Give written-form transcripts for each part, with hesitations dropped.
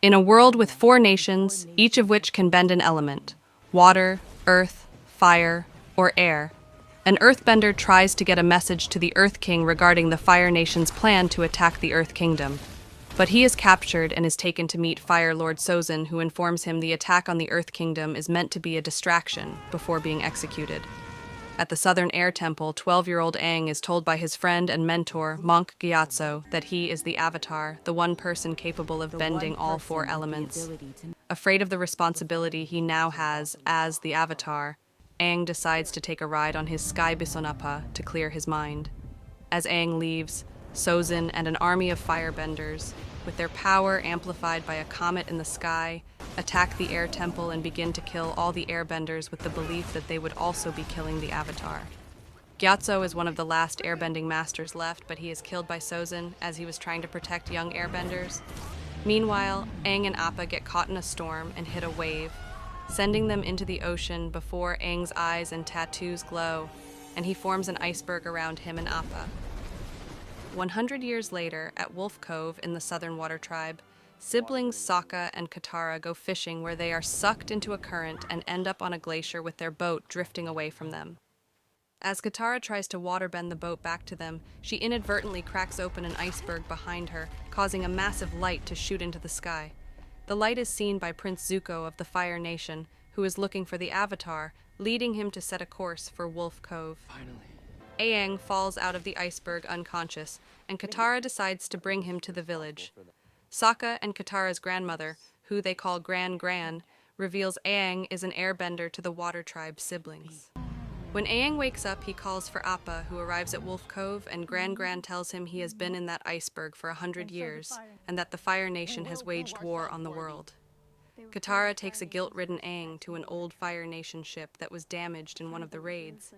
In a world with four nations, each of which can bend an element, water, earth, fire, or air, an earthbender tries to get a message to the Earth King regarding the Fire Nation's plan to attack the Earth Kingdom. But he is captured and is taken to meet Fire Lord Sozin, who informs him the attack on the Earth Kingdom is meant to be a distraction before being executed. At the Southern Air Temple, 12-year-old Aang is told by his friend and mentor, Monk Gyatso, that he is the Avatar, the one person capable of bending all four elements. Afraid of the responsibility he now has as the Avatar, Aang decides to take a ride on his Sky Bisonapa to clear his mind. As Aang leaves, Sozin and an army of firebenders, with their power amplified by a comet in the sky, attack the air temple and begin to kill all the airbenders with the belief that they would also be killing the Avatar. Gyatso is one of the last airbending masters left, but he is killed by Sozin as he was trying to protect young airbenders. Meanwhile, Aang and Appa get caught in a storm and hit a wave, sending them into the ocean before Aang's eyes and tattoos glow, and he forms an iceberg around him and Appa. 100 years later, at Wolf Cove in the Southern Water Tribe, siblings Sokka and Katara go fishing where they are sucked into a current and end up on a glacier with their boat drifting away from them. As Katara tries to waterbend the boat back to them, she inadvertently cracks open an iceberg behind her, causing a massive light to shoot into the sky. The light is seen by Prince Zuko of the Fire Nation, who is looking for the Avatar, leading him to set a course for Wolf Cove. Finally. Aang falls out of the iceberg unconscious, and Katara decides to bring him to the village. Sokka and Katara's grandmother, who they call Gran, reveals Aang is an airbender to the Water Tribe siblings. When Aang wakes up, he calls for Appa, who arrives at Wolf Cove, and Gran tells him he has been in that iceberg for 100 years, and that the Fire Nation has waged war on the world. Katara takes a guilt-ridden Aang to an old Fire Nation ship that was damaged in one of the raids,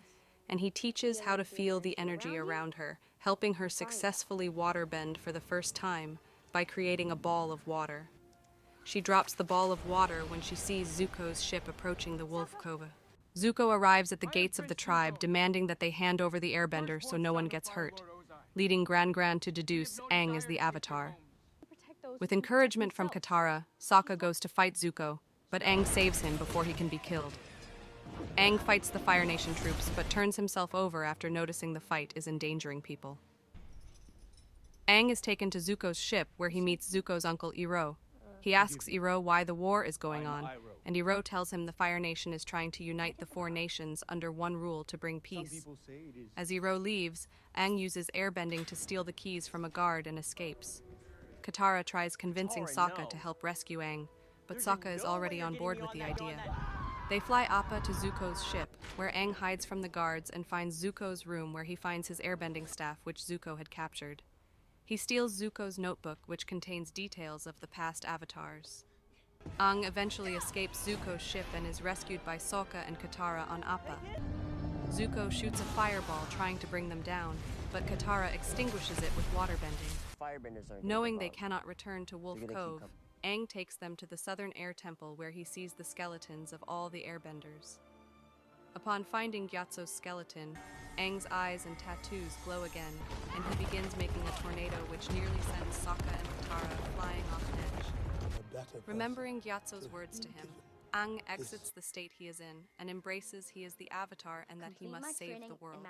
and he teaches how to feel the energy around her, helping her successfully waterbend for the first time by creating a ball of water. She drops the ball of water when she sees Zuko's ship approaching the Wolf Cove. Zuko arrives at the gates of the tribe, demanding that they hand over the airbender so no one gets hurt, leading Gran to deduce Aang is the Avatar. With encouragement from Katara, Sokka goes to fight Zuko, but Aang saves him before he can be killed. Aang fights the Fire Nation troops, but turns himself over after noticing the fight is endangering people. Aang is taken to Zuko's ship, where he meets Zuko's uncle Iroh. He asks Iroh why the war is going on, and Iroh tells him the Fire Nation is trying to unite the four nations under one rule to bring peace. As Iroh leaves, Aang uses airbending to steal the keys from a guard and escapes. Katara tries convincing Sokka to help rescue Aang, but Sokka is already on board with the idea. They fly Appa to Zuko's ship, where Aang hides from the guards and finds Zuko's room, where he finds his airbending staff, which Zuko had captured. He steals Zuko's notebook, which contains details of the past avatars. Aang eventually escapes Zuko's ship and is rescued by Sokka and Katara on Appa. Zuko shoots a fireball trying to bring them down, but Katara extinguishes it with waterbending. Knowing they cannot return to Wolf Cove, Aang takes them to the Southern Air Temple, where he sees the skeletons of all the airbenders. Upon finding Gyatso's skeleton, Aang's eyes and tattoos glow again, and he begins making a tornado which nearly sends Sokka and Katara flying off an edge. Remembering Gyatso's words to him, Aang exits the state he is in and embraces he is the Avatar and that he must save the world.